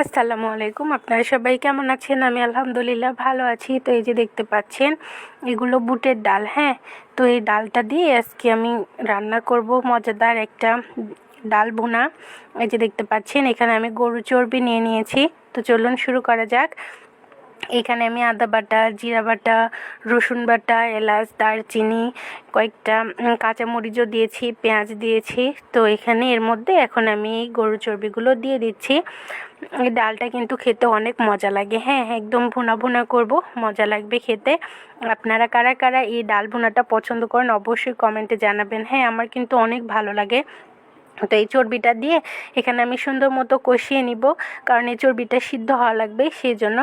আসসালামু আলাইকুম। আপনারা সবাই কেমন আছেন? আমি আলহামদুলিল্লাহ ভালো আছি। তো এই যে দেখতে পাচ্ছেন এগুলো বুটের ডাল, হ্যাঁ। তো এই ডালটা দিয়ে আজকে আমি রান্না করব মজাদার একটা ডাল ভুনা। এই যে দেখতে পাচ্ছেন এখানে আমি গরু চর্বি নিয়ে নিয়েছি। তো চলুন শুরু করা যাক। এখানে আমি আদা বাটা, জিরা বাটা, রসুন বাটা, এলাচ, দারচিনি, কয়েকটা কাঁচামরিচও দিয়েছি, পেঁয়াজ দিয়েছি। তো এখানে এর মধ্যে এখন আমি এই গরুর চর্বিগুলো দিয়ে দিচ্ছি। এই ডালটা কিন্তু খেতে অনেক মজা লাগে, হ্যাঁ, একদম ভুনা ভুনা করব, মজা লাগবে খেতে। আপনারা কারা কারা এই ডাল ভুনাটা পছন্দ করেন অবশ্যই কমেন্টে জানাবেন। হ্যাঁ, আমার কিন্তু অনেক ভালো লাগে। তো এই চর্বিটা দিয়ে এখানে আমি সুন্দর মতো কষিয়ে নিব, কারণ এই চর্বিটা সিদ্ধ হওয়া লাগবে, সেই জন্য।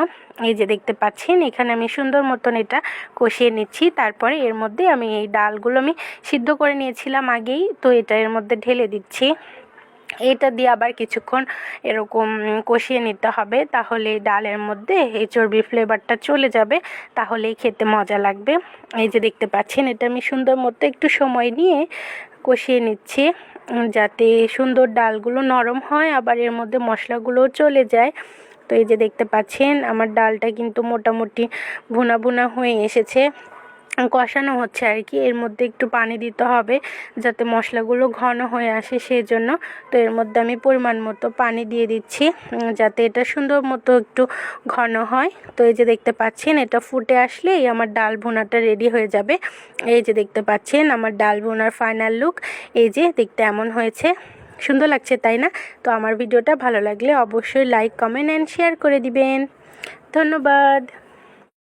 এই যে দেখতে পাচ্ছেন এখানে আমি সুন্দর মতন এটা কষিয়ে নিচ্ছি। তারপরে এর মধ্যে আমি এই ডালগুলো আমি সিদ্ধ করে নিয়েছিলাম আগেই, তো এটা এর মধ্যে ঢেলে দিচ্ছি। এটা দিয়ে আবার কিছুক্ষণ এরকম কষিয়ে নিতে হবে, তাহলে ডালের মধ্যে এই চর্বির ফ্লেভারটা চলে যাবে, তাহলেই খেতে মজা লাগবে। এই যে দেখতে পাচ্ছেন এটা আমি সুন্দর মতো একটু সময় নিয়ে কষিয়ে নিচ্ছি, যাতে সুন্দর ডালগুলো নরম হয়, আবার এর মধ্যে মশলাগুলোও চলে যায়। তো এই যে দেখতে পাচ্ছেন আমার ডালটা কিন্তু মোটামুটি ভুনা ভুনা হয়ে এসেছে, কষানো হচ্ছে আর কি। এর মধ্যে একটু পানি দিতে হবে যাতে মশলাগুলো ঘন হয়ে আসে, সেই জন্য। তো এর মধ্যে আমি পরিমাণ মতো পানি দিয়ে দিচ্ছি, যাতে এটা সুন্দর মতো একটু ঘন হয়। তো এই যে দেখতে পাচ্ছেন এটা ফুটে আসলেই আমার ডাল ভুনাটা রেডি হয়ে যাবে। এই যে দেখতে পাচ্ছেন আমার ডাল ভুনার ফাইনাল লুক, এই যে দেখতে এমন হয়েছে। সুন্দর লাগছে, তাই না? তো আমার ভিডিওটা ভালো লাগলে অবশ্যই লাইক, কমেন্ট অ্যান্ড শেয়ার করে দিবেন। ধন্যবাদ।